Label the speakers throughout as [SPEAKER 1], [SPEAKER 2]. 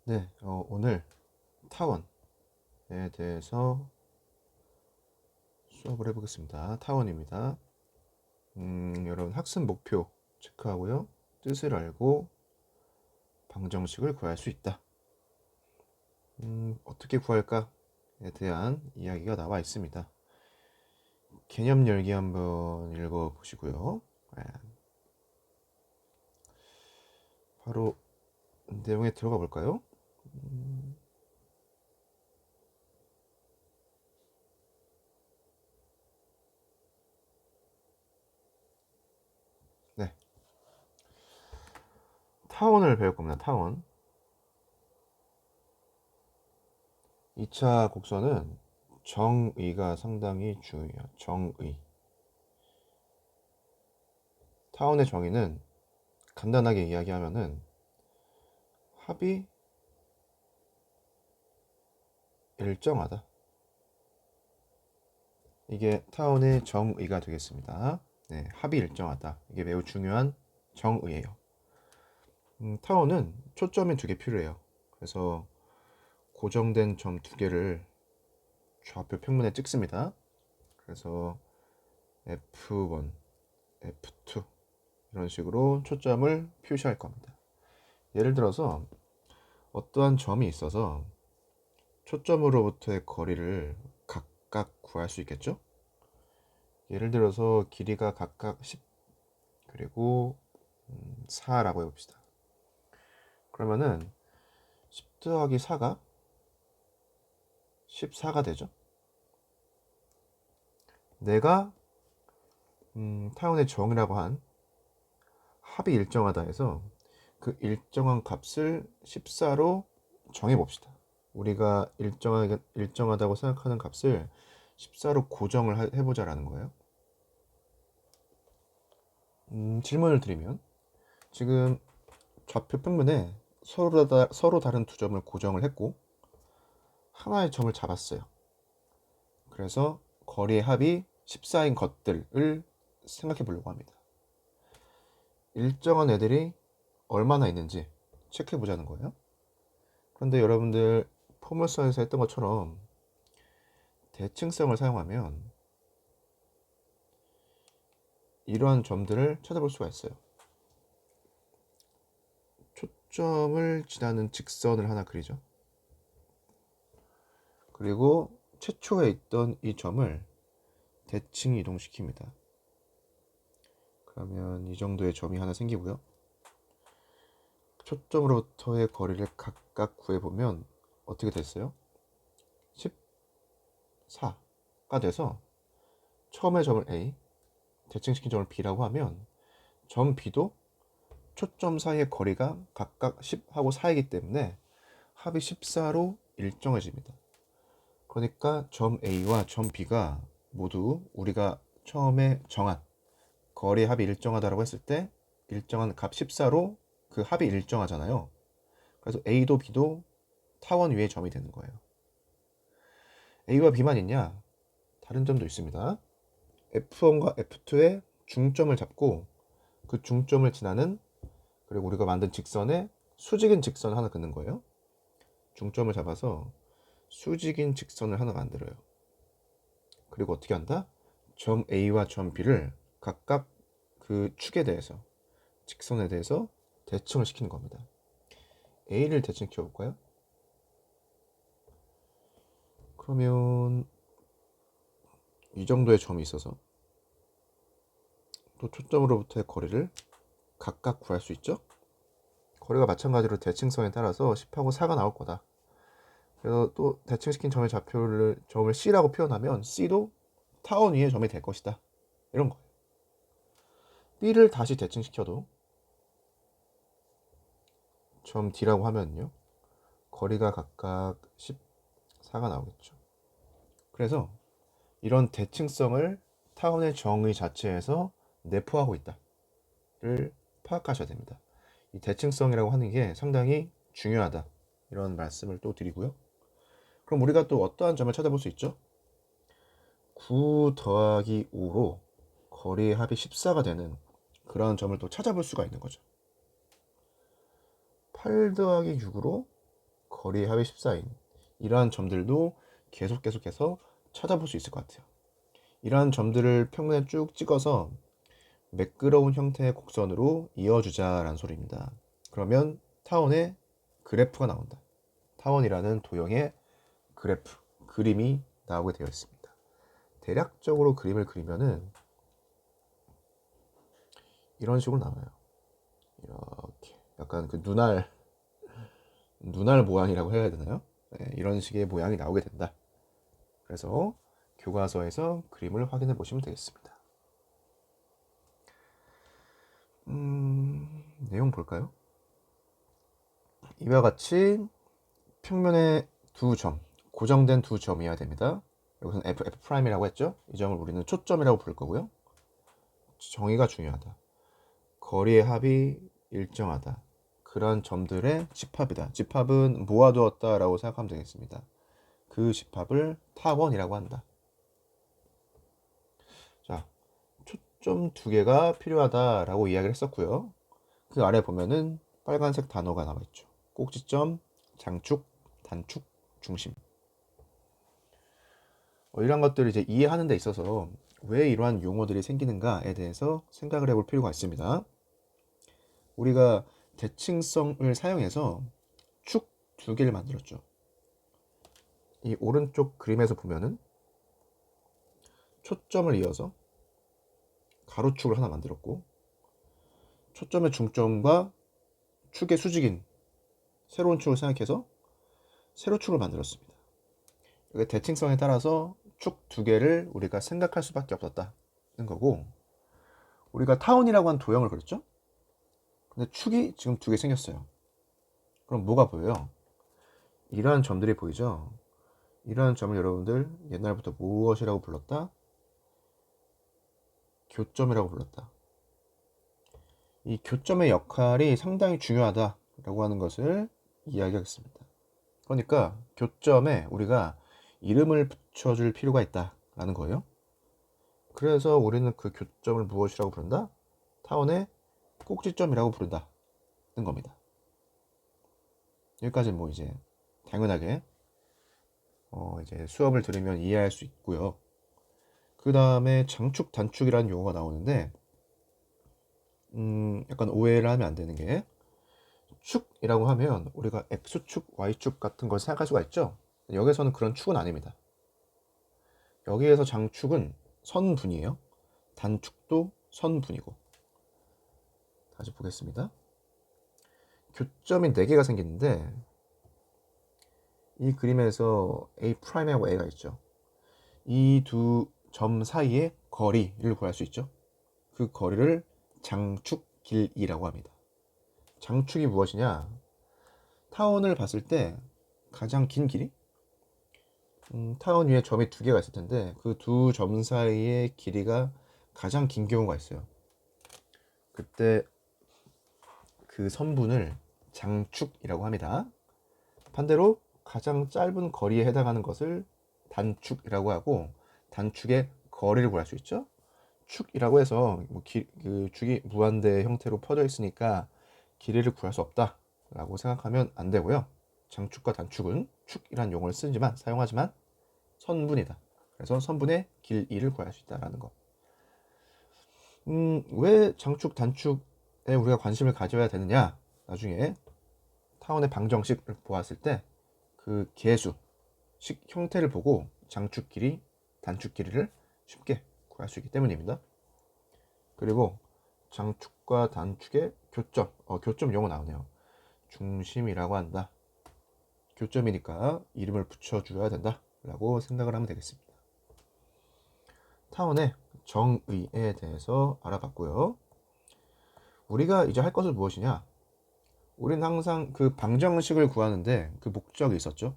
[SPEAKER 1] 네, 오늘 타원에 대해서 수업을 해보겠습니다. 타원입니다. 여러분 학습 목표 체크하고요. 뜻을 알고 방정식을 구할 수 있다. 어떻게 구할까에 대한 이야기가 나와 있습니다. 개념 열기 한번 읽어보시고요. 바로 내용에 들어가 볼까요? 네, 타원을 배울 겁니다. 타원. 2차 곡선은 정의가 상당히 중요해요. 정의. 타원의 정의는 간단하게 이야기하면은 합이 일정하다. 이게 타원의 정의가 되겠습니다. 네, 합이 일정하다. 이게 매우 중요한 정의예요. 타원은 초점이 두 개 필요해요. 그래서 고정된 점 두 개를 좌표 평면에 찍습니다. 그래서 F1, F2 이런 식으로 초점을 표시할 겁니다. 예를 들어서 어떠한 점이 있어서 초점으로부터의 거리를 각각 구할 수 있겠죠? 예를 들어서 길이가 각각 10 그리고 4라고 해봅시다. 그러면은 10 더하기 4가 14가 되죠. 내가 타원의 정이라고 한 합이 일정하다 해서 그 일정한 값을 14로 정해봅시다. 우리가 일정하다고 생각하는 값을 14로 고정을 해보자라는 거예요. 질문을 드리면 지금 좌표 평면에 서로 다른 두 점을 고정을 했고 하나의 점을 잡았어요. 그래서 거리의 합이 14인 것들을 생각해 보려고 합니다. 일정한 애들이 얼마나 있는지 체크해 보자는 거예요. 그런데 여러분들 포물선에서 했던 것처럼 대칭성을 사용하면 이러한 점들을 찾아볼 수가 있어요. 초점을 지나는 직선을 하나 그리죠. 그리고 최초에 있던 이 점을 대칭 이동시킵니다. 그러면 이 정도의 점이 하나 생기고요. 초점으로부터의 거리를 각각 구해보면 어떻게 됐어요? 14가 돼서 처음에 점을 A, 대칭시킨 점을 B라고 하면 점 B도 초점 사이의 거리가 각각 10하고 4이기 때문에 합이 14로 일정해집니다. 그러니까 점 A와 점 B가 모두 우리가 처음에 정한 거리의 합이 일정하다고 했을 때 일정한 값 14로 그 합이 일정하잖아요. 그래서 A도 B도 타원 위의 점이 되는 거예요. A와 B만 있냐? 다른 점도 있습니다. F1과 F2의 중점을 잡고 그 중점을 지나는 그리고 우리가 만든 직선에 수직인 직선을 하나 긋는 거예요. 중점을 잡아서 수직인 직선을 하나 만들어요. 그리고 어떻게 한다? 점 A와 점 B를 각각 그 축에 대해서 직선에 대해서 대칭을 시키는 겁니다. A를 대칭시켜 볼까요? 그러면 이 정도의 점이 있어서 또 초점으로부터의 거리를 각각 구할 수 있죠. 거리가 마찬가지로 대칭성에 따라서 10하고 4가 나올 거다. 그래서 또 대칭시킨 점의 점을 C라고 표현하면 C도 타원 위의 점이 될 것이다. 이런 거예요. B를 다시 대칭시켜도 점 D라고 하면요. 거리가 각각 14가 나오겠죠. 그래서 이런 대칭성을 타원의 정의 자체에서 내포하고 있다를 파악하셔야 됩니다. 이 대칭성이라고 하는 게 상당히 중요하다. 이런 말씀을 또 드리고요. 그럼 우리가 또 어떠한 점을 찾아볼 수 있죠? 9 더하기 5로 거리의 합이 14가 되는 그런 점을 또 찾아볼 수가 있는 거죠. 8 더하기 6으로 거리의 합이 14인 이러한 점들도 계속해서 찾아볼 수 있을 것 같아요. 이러한 점들을 평면에 쭉 찍어서 매끄러운 형태의 곡선으로 이어주자라는 소리입니다. 그러면 타원의 그래프가 나온다. 타원이라는 도형의 그래프, 그림이 나오게 되어 있습니다. 대략적으로 그림을 그리면은 이런 식으로 나와요. 이렇게 약간 그 눈알 모양이라고 해야 되나요? 네, 이런 식의 모양이 나오게 된다. 그래서 교과서에서 그림을 확인해 보시면 되겠습니다. 내용 볼까요? 이와 같이 평면에 두 점, 고정된 두 점이어야 됩니다. 여기서는 F'이라고 했죠? 이 점을 우리는 초점이라고 부를 거고요. 정의가 중요하다. 거리의 합이 일정하다. 그런 점들의 집합이다. 집합은 모아두었다 라고 생각하면 되겠습니다. 그 집합을 타원이라고 한다. 자, 초점 두 개가 필요하다라고 이야기를 했었고요. 그 아래 보면은 빨간색 단어가 나와 있죠. 꼭지점, 장축, 단축, 중심. 이런 것들을 이제 이해하는 데 있어서 왜 이러한 용어들이 생기는가에 대해서 생각을 해볼 필요가 있습니다. 우리가 대칭성을 사용해서 축 두 개를 만들었죠. 이 오른쪽 그림에서 보면은 초점을 이어서 가로축을 하나 만들었고, 초점의 중점과 축의 수직인 세로운 축을 생각해서 세로축을 만들었습니다. 여기 대칭성에 따라서 축 두 개를 우리가 생각할 수밖에 없었다는 거고, 우리가 타원이라고 한 도형을 그렸죠? 근데 축이 지금 두 개 생겼어요. 그럼 뭐가 보여요? 이러한 점들이 보이죠? 이러한 점을 여러분들 옛날부터 무엇이라고 불렀다? 교점이라고 불렀다. 이 교점의 역할이 상당히 중요하다라고 하는 것을 이야기하겠습니다. 그러니까 교점에 우리가 이름을 붙여줄 필요가 있다라는 거예요. 그래서 우리는 그 교점을 무엇이라고 부른다? 타원의 꼭지점이라고 부른다는 겁니다. 여기까지 뭐 이제 당연하게 이제 수업을 들으면 이해할 수 있고요. 그 다음에 장축, 단축이라는 용어가 나오는데 약간 오해를 하면 안 되는 게, 축이라고 하면 우리가 X축, Y축 같은 걸 생각할 수가 있죠. 여기서는 그런 축은 아닙니다. 여기에서 장축은 선분이에요. 단축도 선분이고. 다시 보겠습니다. 교점이 4개가 생기는데 이 그림에서 A'하고 A가 있죠. 이 두 점 사이의 거리를 구할 수 있죠. 그 거리를 장축 길이라고 합니다. 장축이 무엇이냐? 타원을 봤을 때 가장 긴 길이? 타원 위에 점이 2개가 있을 텐데 그 두 점 사이의 길이가 가장 긴 경우가 있어요. 그때 그 선분을 장축이라고 합니다. 반대로 가장 짧은 거리에 해당하는 것을 단축이라고 하고, 단축의 거리를 구할 수 있죠. 축이라고 해서 그 축이 무한대 형태로 퍼져 있으니까 길이를 구할 수 없다라고 생각하면 안 되고요. 장축과 단축은 축이란 용어를 사용하지만 선분이다. 그래서 선분의 길이를 구할 수 있다라는 거. 왜 장축, 단축에 우리가 관심을 가져야 되느냐? 나중에 타원의 방정식을 보았을 때 그 계수, 식 형태를 보고 장축 길이, 단축 길이를 쉽게 구할 수 있기 때문입니다. 그리고 장축과 단축의 교점, 교점 용어 나오네요. 중심이라고 한다. 교점이니까 이름을 붙여줘야 된다 라고 생각을 하면 되겠습니다. 타원의 정의에 대해서 알아봤고요. 우리가 이제 할 것은 무엇이냐? 우리는 항상 그 방정식을 구하는데 그 목적이 있었죠.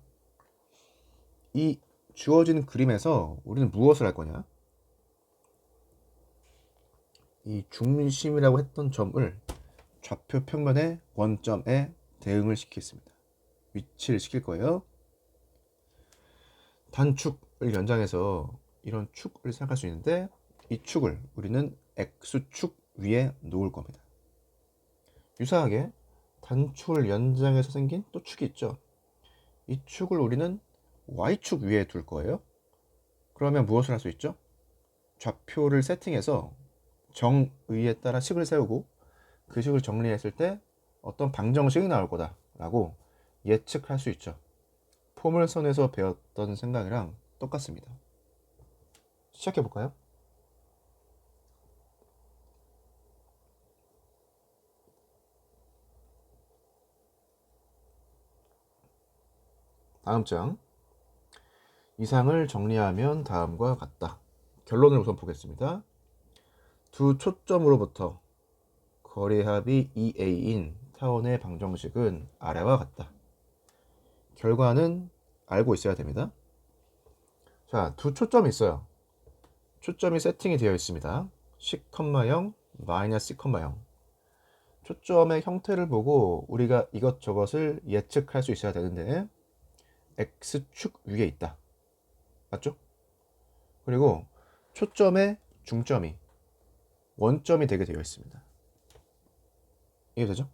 [SPEAKER 1] 이 주어진 그림에서 우리는 무엇을 할 거냐? 이 중심이라고 했던 점을 좌표 평면의 원점에 대응을 시키겠습니다. 위치를 시킬 거예요. 단축을 연장해서 이런 축을 생각할 수 있는데 이 축을 우리는 X축 위에 놓을 겁니다. 유사하게 단축을 연장해서 생긴 또 축이 있죠. 이 축을 우리는 y축 위에 둘 거예요. 그러면 무엇을 할 수 있죠? 좌표를 세팅해서 정의에 따라 식을 세우고 그 식을 정리했을 때 어떤 방정식이 나올 거다라고 예측할 수 있죠. 포물선에서 배웠던 생각이랑 똑같습니다. 시작해 볼까요? 다음 장. 이상을 정리하면 다음과 같다. 결론을 우선 보겠습니다. 두 초점으로부터 거리합이 2a인 타원의 방정식은 아래와 같다. 결과는 알고 있어야 됩니다. 자, 두 초점이 있어요. 초점이 세팅이 되어 있습니다. C, 0, 마이너스 C, 0. 초점의 형태를 보고 우리가 이것저것을 예측할 수 있어야 되는데 X축 위에 있다. 맞죠? 그리고 초점의 중점이 원점이 되게 되어 있습니다. 이해되죠?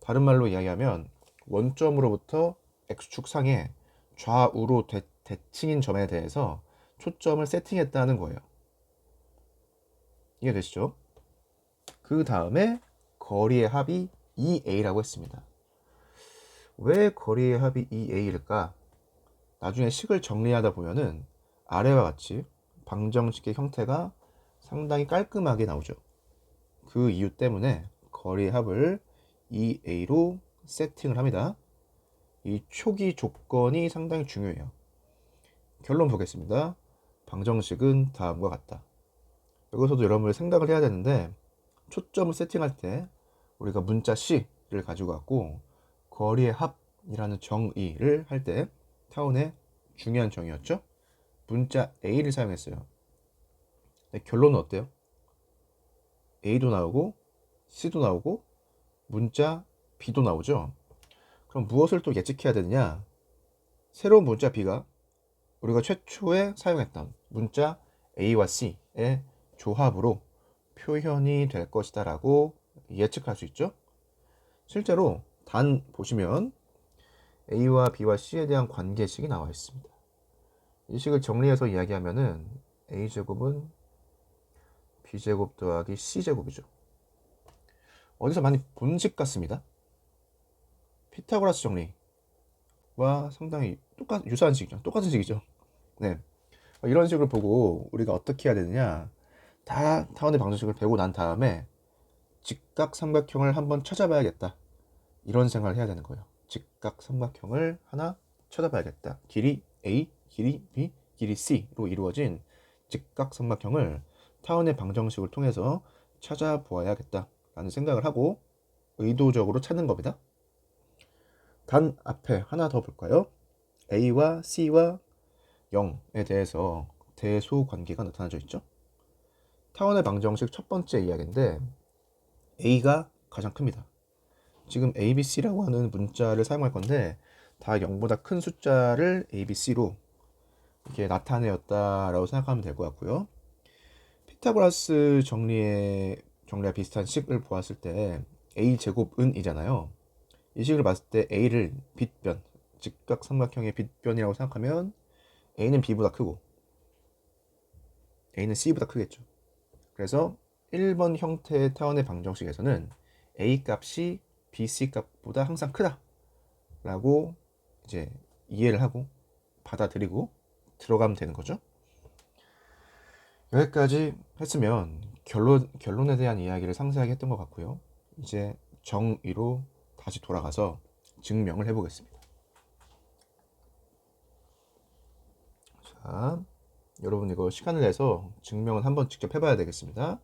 [SPEAKER 1] 다른 말로 이야기하면 원점으로부터 X축 상에 좌우로 대칭인 점에 대해서 초점을 세팅했다는 거예요. 이해되시죠? 그 다음에 거리의 합이 2a라고 했습니다. 왜 거리의 합이 2a일까? 나중에 식을 정리하다 보면은 아래와 같이 방정식의 형태가 상당히 깔끔하게 나오죠. 그 이유 때문에 거리의 합을 2a로 세팅을 합니다. 이 초기 조건이 상당히 중요해요. 결론 보겠습니다. 방정식은 다음과 같다. 여기서도 여러분들 생각을 해야 되는데 초점을 세팅할 때 우리가 문자 C를 가지고 왔고 거리의 합이라는 정의를 할 때 타운의 중요한 정의였죠. 문자 A를 사용했어요. 결론은 어때요? A도 나오고 C도 나오고 문자 B도 나오죠. 그럼 무엇을 또 예측해야 되느냐? 새로운 문자 B가 우리가 최초에 사용했던 문자 A와 C의 조합으로 표현이 될 것이다 라고 예측할 수 있죠. 실제로 단 보시면 A와 B와 C에 대한 관계식이 나와 있습니다. 이 식을 정리해서 이야기하면은 A제곱은 B제곱 더하기 C제곱이죠. 어디서 많이 본 식 같습니다. 피타고라스 정리와 상당히 유사한 식이죠. 똑같은 식이죠. 네. 이런 식을 보고 우리가 어떻게 해야 되느냐, 다 타원의 방정식을 배우고 난 다음에 직각 삼각형을 한번 찾아봐야겠다, 이런 생각을 해야 되는 거예요. 직각 삼각형을 하나 찾아봐야겠다. 길이 A, 길이 B, 길이 C로 이루어진 직각 삼각형을 타원의 방정식을 통해서 찾아보아야겠다 라는 생각을 하고 의도적으로 찾는 겁니다. 단 앞에 하나 더 볼까요? A와 C와 0에 대해서 대소 관계가 나타나져 있죠. 타원의 방정식 첫 번째 이야기인데 A가 가장 큽니다. 지금 ABC라고 하는 문자를 사용할 건데 다 0보다 큰 숫자를 ABC로 이렇게 나타내었다라고 생각하면 될 것 같고요. 피타고라스 정리와 비슷한 식을 보았을 때 A제곱은 이잖아요. 이 식을 봤을 때 A를 빗변, 직각 삼각형의 빗변이라고 생각하면 A는 B보다 크고 A는 C보다 크겠죠. 그래서 1번 형태의 타원의 방정식에서는 A 값이 BC 값보다 항상 크다 라고 이제 이해를 하고 받아들이고 들어가면 되는 거죠. 여기까지 했으면 결론에 대한 이야기를 상세하게 했던 것 같고요. 이제 정의로 다시 돌아가서 증명을 해보겠습니다. 자, 여러분 이거 시간을 내서 증명을 한번 직접 해봐야 되겠습니다.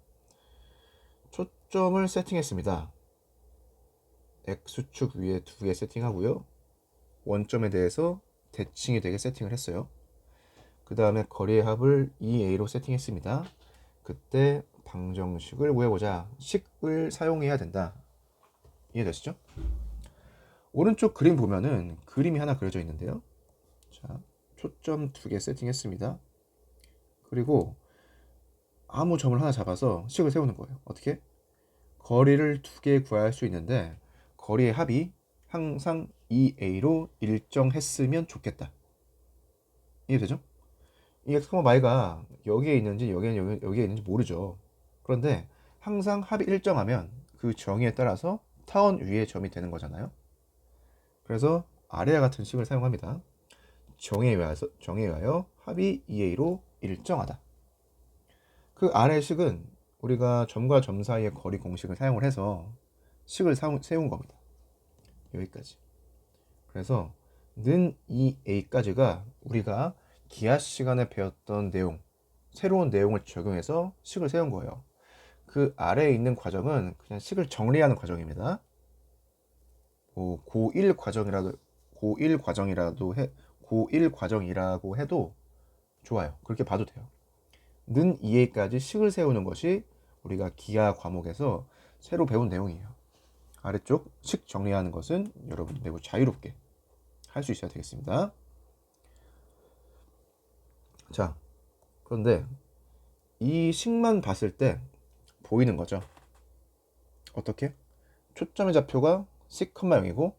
[SPEAKER 1] 초점을 세팅했습니다. X축 위에 2개 세팅하고요. 원점에 대해서 대칭이 되게 세팅을 했어요. 그 다음에 거리의 합을 2a로 세팅했습니다. 그때 방정식을 구해보자. 식을 사용해야 된다. 이해되시죠? 오른쪽 그림 보면은 그림이 하나 그려져 있는데요. 자, 초점 2개 세팅했습니다. 그리고 아무 점을 하나 잡아서 식을 세우는 거예요. 어떻게? 거리를 2개 구할 수 있는데 거리의 합이 항상 2a로 일정했으면 좋겠다. 이해되죠? 이 x, y가 여기에 있는지 여기에 있는지 모르죠. 그런데 항상 합이 일정하면 그 정의에 따라서 타원 위의 점이 되는 거잖아요. 그래서 아래와 같은 식을 사용합니다. 정의에 의하여 합이 2a로 일정하다. 그 아래 식은 우리가 점과 점 사이의 거리 공식을 사용을 해서 식을 세운 겁니다. 여기까지. 그래서 는 2a까지가 우리가 기하 시간에 배웠던 내용, 새로운 내용을 적용해서 식을 세운 거예요. 그 아래에 있는 과정은 그냥 식을 정리하는 과정입니다. 고1 과정이라고 해도 좋아요. 그렇게 봐도 돼요. 는 2a까지 식을 세우는 것이 우리가 기하 과목에서 새로 배운 내용이에요. 아래쪽 식 정리하는 것은 여러분 매우 자유롭게 할 수 있어야 되겠습니다. 자, 그런데 이 식만 봤을 때 보이는 거죠. 어떻게? 초점의 좌표가 C,0이고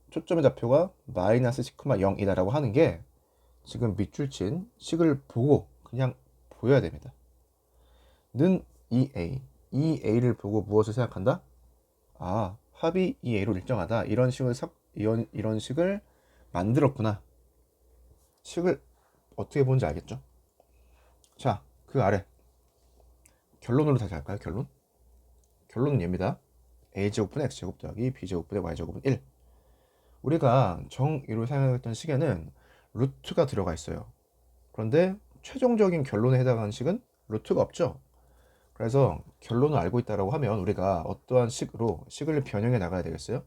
[SPEAKER 1] 초점의 좌표가 마이너스 C,0이다라고 하는 게 지금 밑줄 친 식을 보고 그냥 보여야 됩니다. 는 2a, 2a를 보고 무엇을 생각한다? 아, 합이 2a로 일정하다. 이런 식을 만들었구나. 식을 어떻게 보는지 알겠죠? 자, 그 아래 결론으로 다시 할까요? 결론은 얘입니다. a제곱분의 x제곱 더하기 b제곱분의 y제곱은 1. 우리가 정의로 사용했던 식에는 루트가 들어가 있어요. 그런데 최종적인 결론에 해당하는 식은 루트가 없죠. 그래서 결론을 알고 있다고 하면 우리가 어떠한 식을 변형해 나가야 되겠어요?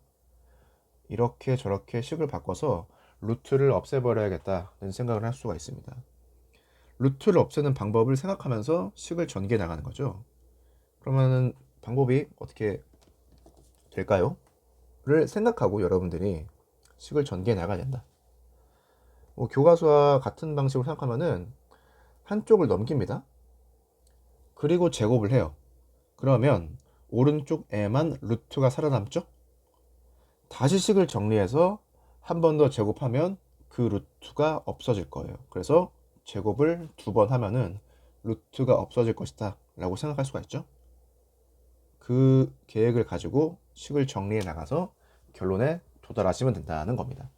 [SPEAKER 1] 이렇게 저렇게 식을 바꿔서 루트를 없애버려야겠다는 생각을 할 수가 있습니다. 루트를 없애는 방법을 생각하면서 식을 전개해 나가는 거죠. 그러면은 방법이 어떻게 될까요? 를 생각하고 여러분들이 식을 전개해 나가야 된다. 교과서와 같은 방식으로 생각하면은 한쪽을 넘깁니다. 그리고 제곱을 해요. 그러면 오른쪽에만 루트가 살아남죠? 다시 식을 정리해서 한 번 더 제곱하면 그 루트가 없어질 거예요. 그래서 제곱을 2번 하면은 루트가 없어질 것이다 라고 생각할 수가 있죠. 그 계획을 가지고 식을 정리해 나가서 결론에 도달하시면 된다는 겁니다.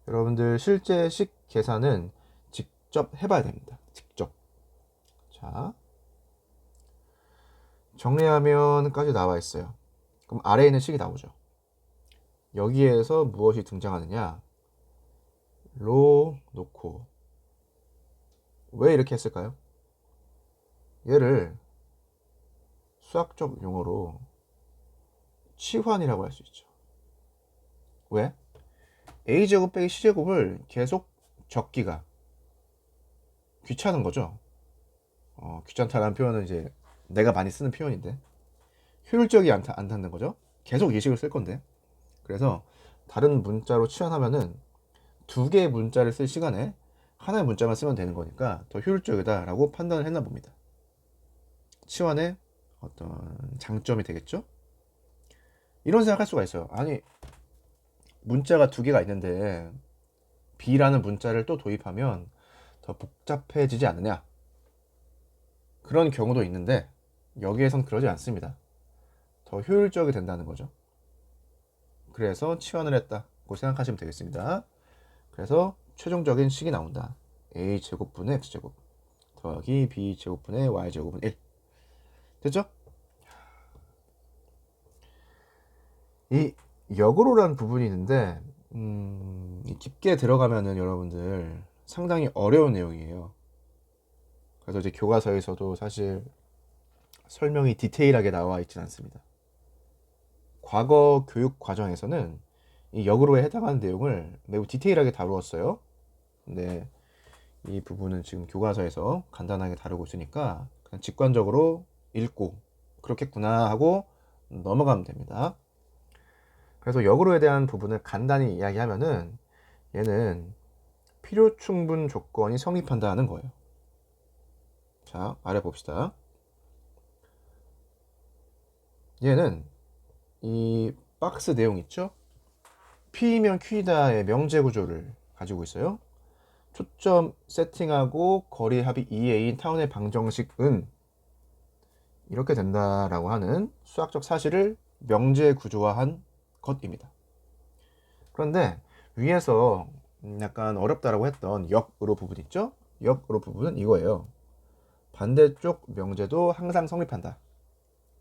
[SPEAKER 1] 여러분들 실제 식 계산은 직접 해봐야 됩니다. 직접. 자, 정리하면까지 나와 있어요. 그럼 아래에 있는 식이 나오죠. 여기에서 무엇이 등장하느냐? 로 놓고 왜 이렇게 했을까요? 얘를 수학적 용어로 치환이라고 할 수 있죠. 왜? a제곱 빼기 c제곱을 계속 적기가 귀찮은 거죠. 귀찮다라는 표현은 이제 내가 많이 쓰는 표현인데 효율적이 않다는 거죠. 계속 예식을 쓸 건데. 그래서 다른 문자로 치환하면은 2개의 문자를 쓸 시간에 하나의 문자만 쓰면 되는 거니까 더 효율적이다라고 판단을 했나 봅니다. 치환의 어떤 장점이 되겠죠? 이런 생각할 수가 있어요. 아니, 문자가 2개가 있는데 B라는 문자를 또 도입하면 더 복잡해지지 않느냐? 그런 경우도 있는데 여기에선 그러지 않습니다. 더 효율적이 된다는 거죠. 그래서 치환을 했다고 생각하시면 되겠습니다. 그래서 최종적인 식이 나온다. a제곱분의 x제곱 더하기 b제곱분의 y제곱은 1. 됐죠? 이 역으로라는 부분이 있는데 깊게 들어가면은 여러분들 상당히 어려운 내용이에요. 그래서 이제 교과서에서도 사실 설명이 디테일하게 나와 있진 않습니다. 과거 교육 과정에서는 이 역으로에 해당하는 내용을 매우 디테일하게 다루었어요. 근데 이 부분은 지금 교과서에서 간단하게 다루고 있으니까 그냥 직관적으로 읽고 그렇겠구나 하고 넘어가면 됩니다. 그래서 역으로에 대한 부분을 간단히 이야기하면은 얘는 필요 충분 조건이 성립한다는 거예요. 자, 아래 봅시다. 얘는 이 박스 내용 있죠? P이면 Q이다의 명제 구조를 가지고 있어요. 초점 세팅하고 거리 합이 2a인 타운의 방정식은 이렇게 된다라고 하는 수학적 사실을 명제 구조화한 것입니다. 그런데 위에서 약간 어렵다라고 했던 역으로 부분 있죠? 역으로 부분은 이거예요. 반대쪽 명제도 항상 성립한다.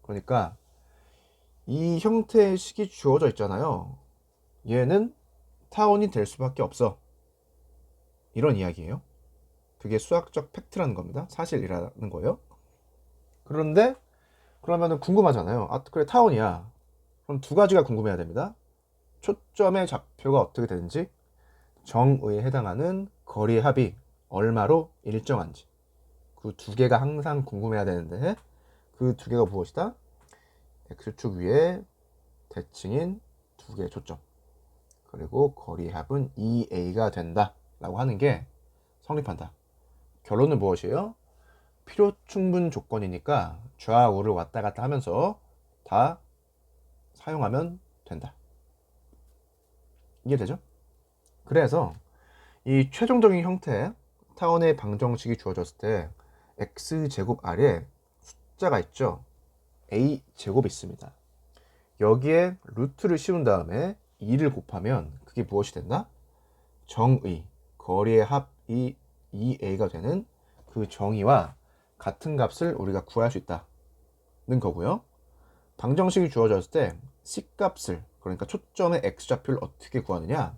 [SPEAKER 1] 그러니까 이 형태의 식이 주어져 있잖아요. 얘는 타원이 될 수밖에 없어. 이런 이야기예요. 그게 수학적 팩트라는 겁니다. 사실이라는 거예요. 그런데 그러면은 궁금하잖아요. 아, 그래 타원이야. 그럼 두 가지가 궁금해야 됩니다. 초점의 좌표가 어떻게 되는지, 정의에 해당하는 거리의 합이 얼마로 일정한지. 그 두 개가 항상 궁금해야 되는데 그 두 개가 무엇이다? X축 위에 대칭인 두 개의 초점, 그리고 거리의 합은 2a가 된다 라고 하는 게 성립한다. 결론은 무엇이에요? 필요 충분 조건이니까 좌우를 왔다 갔다 하면서 다 사용하면 된다. 이해되죠? 그래서 이 최종적인 형태 타원의 방정식이 주어졌을 때 x제곱 아래 숫자가 있죠. a제곱이 있습니다. 여기에 루트를 씌운 다음에 2를 곱하면 그게 무엇이 된다? 정의, 거리의 합이 2a가 되는 그 정의와 같은 값을 우리가 구할 수 있다는 거고요. 방정식이 주어졌을 때 C값을, 그러니까 초점의 X좌표를 어떻게 구하느냐?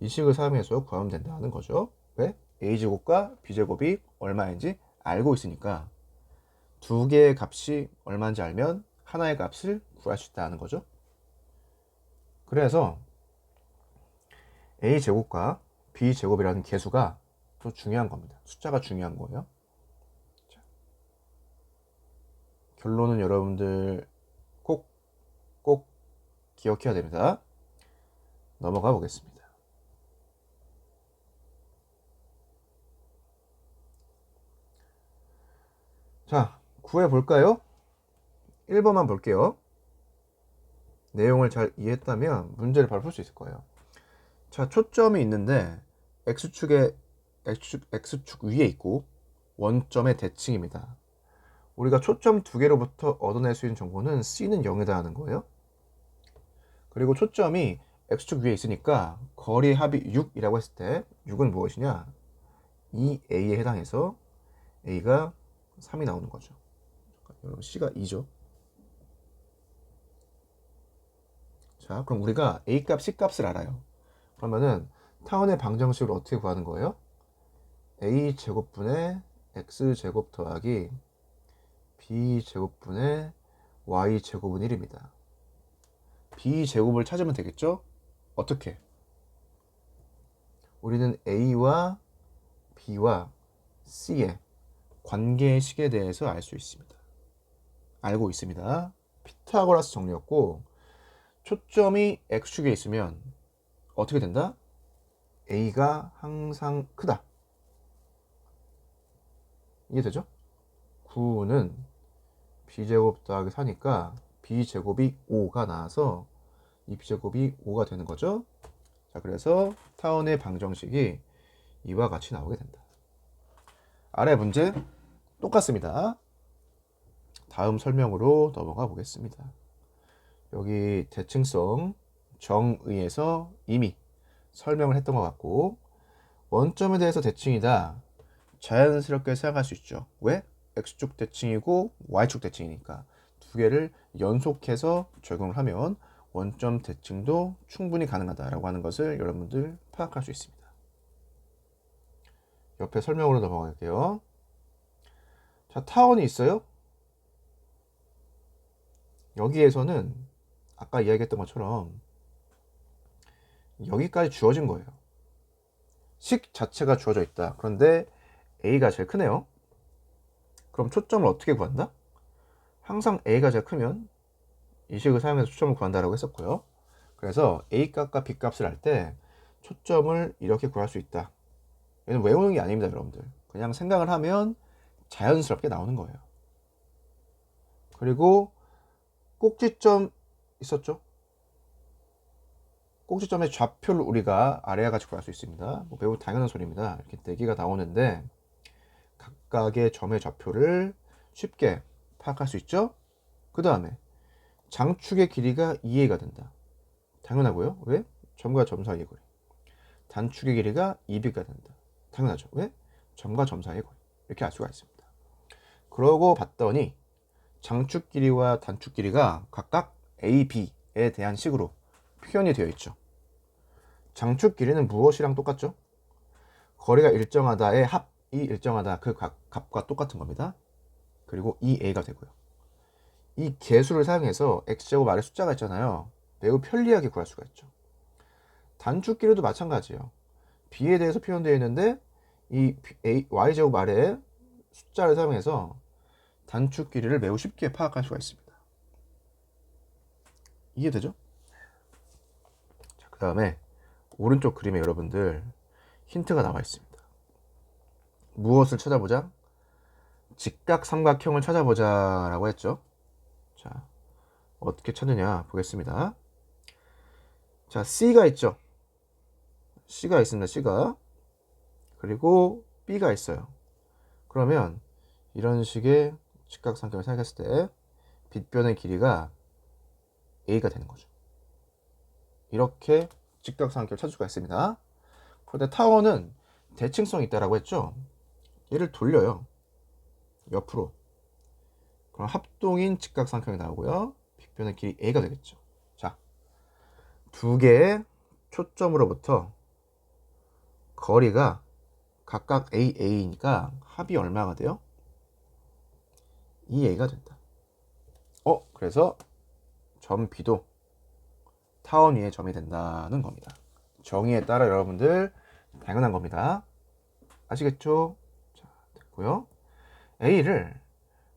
[SPEAKER 1] 이 식을 사용해서 구하면 된다는 거죠. 왜? A제곱과 B제곱이 얼마인지 알고 있으니까 두 개의 값이 얼마인지 알면 하나의 값을 구할 수 있다는 거죠. 그래서 A제곱과 B제곱이라는 계수가 또 중요한 겁니다. 숫자가 중요한 거예요. 자, 결론은 여러분들 꼭 기억해야 됩니다. 넘어가 보겠습니다. 자, 구해볼까요? 1번만 볼게요. 내용을 잘 이해했다면 문제를 바로 풀 수 있을 거예요. 자, 초점이 있는데 X축 위에 있고 원점의 대칭입니다. 우리가 초점 두 개로부터 얻어낼 수 있는 정보는 C는 0이다 하는 거예요. 그리고 초점이 X축 위에 있으니까 거리 합이 6이라고 했을 때 6은 무엇이냐? 2A에 해당해서 A가 3이 나오는 거죠. C가 2죠. 자, 그럼 우리가 A값, C값을 알아요. 그러면은 타원의 방정식을 어떻게 구하는 거예요? A제곱분의 X제곱 더하기 B제곱분의 Y제곱은 1입니다. B제곱을 찾으면 되겠죠? 어떻게? 우리는 A와 B와 C의 관계식에 대해서 알 수 있습니다. 알고 있습니다. 피타고라스 정리였고, 초점이 X축에 있으면 어떻게 된다? A가 항상 크다. 이해되죠? 9는 B제곱 더하기 4니까 B제곱이 5가 나와서 이 B제곱이 5가 되는 거죠. 자, 그래서 타원의 방정식이 이와 같이 나오게 된다. 아래 문제 똑같습니다. 다음 설명으로 넘어가 보겠습니다. 여기 대칭성 정의에서 이미 설명을 했던 것 같고, 원점에 대해서 대칭이다. 자연스럽게 생각할 수 있죠. 왜? X축 대칭이고 Y축 대칭이니까 두 개를 연속해서 적용을 하면 원점 대칭도 충분히 가능하다라고 하는 것을 여러분들 파악할 수 있습니다. 옆에 설명으로 넘어갈게요. 자, 타원이 있어요. 여기에서는 아까 이야기했던 것처럼 여기까지 주어진 거예요. 식 자체가 주어져 있다. 그런데 A가 제일 크네요. 그럼 초점을 어떻게 구한다? 항상 A가 제일 크면 이 식을 사용해서 초점을 구한다라고 했었고요. 그래서 A값과 B값을 할 때 초점을 이렇게 구할 수 있다. 얘는 외우는 게 아닙니다, 여러분들. 그냥 생각을 하면 자연스럽게 나오는 거예요. 그리고 꼭지점 있었죠? 꼭지점의 좌표를 우리가 아래와 같이 구할 수 있습니다. 뭐 매우 당연한 소리입니다. 이렇게 4개가 나오는데 각각의 점의 좌표를 쉽게 파악할 수 있죠. 그 다음에 장축의 길이가 2a가 된다. 당연하고요. 왜? 점과 점 사이의 거리. 단축의 길이가 2b가 된다. 당연하죠. 왜? 점과 점 사이의 거리. 이렇게 알 수가 있습니다. 그러고 봤더니 장축 길이와 단축 길이가 각각 a, b에 대한 식으로 표현이 되어 있죠. 장축 길이는 무엇이랑 똑같죠? 거리가 일정하다의 합이 일정하다 그 값과 똑같은 겁니다. 그리고 2a가 되고요. 이 계수를 사용해서 x제곱 아래 숫자가 있잖아요. 매우 편리하게 구할 수가 있죠. 단축 길이도 마찬가지예요. b에 대해서 표현되어 있는데 이 y제곱 아래에 숫자를 사용해서 단축 길이를 매우 쉽게 파악할 수가 있습니다. 이해되죠? 자, 그 다음에 오른쪽 그림에 여러분들 힌트가 나와 있습니다. 무엇을 찾아보자? 직각삼각형을 찾아보자 라고 했죠. 자, 어떻게 찾느냐 보겠습니다. 자, C가 있죠. C가 있습니다. C가. 그리고 B가 있어요. 그러면 이런 식의 직각삼각형을 생각했을 때 빗변의 길이가 A가 되는 거죠. 이렇게 직각삼각형을 찾을 수가 있습니다. 그런데 타원은 대칭성이 있다라고 했죠. 얘를 돌려요. 옆으로. 그럼 합동인 직각삼각형이 나오고요. 빗변의 길이 A가 되겠죠. 자, 두 개의 초점으로부터 거리가 각각 AA니까 합이 얼마가 돼요? 2A가 된다. 그래서 점 B도 타원 위의 점이 된다는 겁니다. 정의에 따라 여러분들 당연한 겁니다. 아시겠죠? 자, 됐고요. A를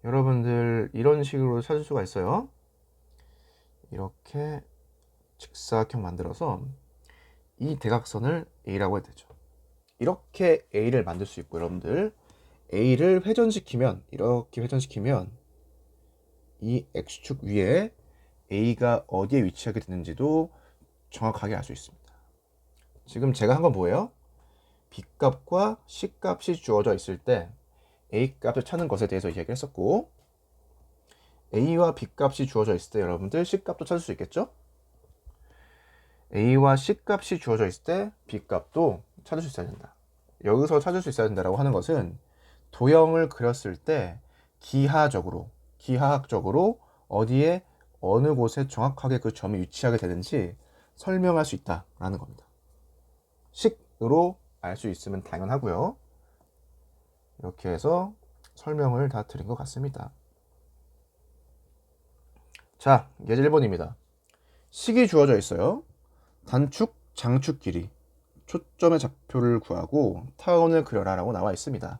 [SPEAKER 1] 여러분들 이런 식으로 찾을 수가 있어요. 이렇게 직사각형 만들어서 이 대각선을 A라고 해도 되죠. 이렇게 A를 만들 수 있고 여러분들 A를 회전시키면 이렇게 회전시키면 이 X축 위에 A가 어디에 위치하게 되는지도 정확하게 알 수 있습니다. 지금 제가 한 건 뭐예요? B값과 C값이 주어져 있을 때 A값을 찾는 것에 대해서 이야기를 했었고 A와 B값이 주어져 있을 때 여러분들 C값도 찾을 수 있겠죠? A와 C값이 주어져 있을 때 B값도 찾을 수 있어야 된다. 여기서 찾을 수 있어야 된다고 하는 것은 도형을 그렸을 때 기하학적으로 어디에 어느 곳에 정확하게 그 점이 위치하게 되는지 설명할 수 있다라는 겁니다. 식으로 알 수 있으면 당연하고요. 이렇게 해서 설명을 다 드린 것 같습니다. 자, 예제 1번입니다. 식이 주어져 있어요. 단축, 장축 길이, 초점의 좌표를 구하고 타원을 그려라 라고 나와 있습니다.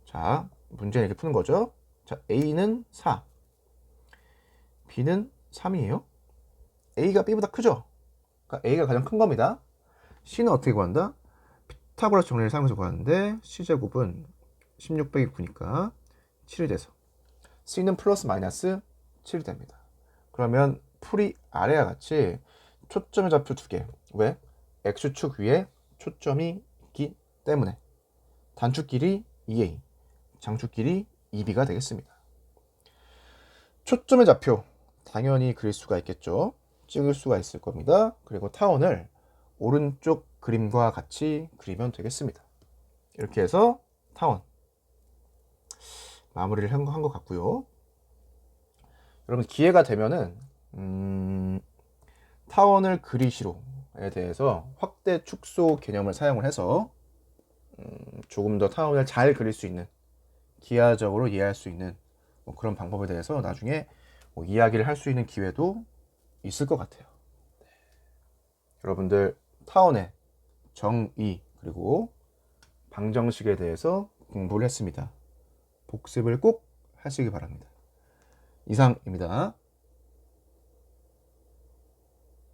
[SPEAKER 1] 자, 문제는 이렇게 푸는 거죠. 자, A는 4, B는 3이에요. A가 B보다 크죠? 그러니까 A가 가장 큰 겁니다. C는 어떻게 구한다? 피타고라스 정리를 사용해서 구하는데 C제곱은 16 빼기 9니까 7이 돼서 C는 플러스 마이너스 7이 됩니다. 그러면 풀이 아래와 같이 초점의 좌표 2개. 왜? X축 위에 초점이 있기 때문에 단축 길이 2A, 장축 길이 2B가 되겠습니다. 초점의 좌표 당연히 그릴 수가 있겠죠. 찍을 수가 있을 겁니다. 그리고 타원을 오른쪽 그림과 같이 그리면 되겠습니다. 이렇게 해서 타원 마무리를 한 것 같고요. 여러분 기회가 되면은 타원을 그리시로에 대해서 확대 축소 개념을 사용을 해서 조금 더 타원을 잘 그릴 수 있는 기하적으로 이해할 수 있는 뭐 그런 방법에 대해서 나중에 뭐 이야기를 할 수 있는 기회도 있을 것 같아요. 네. 여러분들 타원의 정의 그리고 방정식에 대해서 공부를 했습니다. 복습을 꼭 하시기 바랍니다. 이상입니다.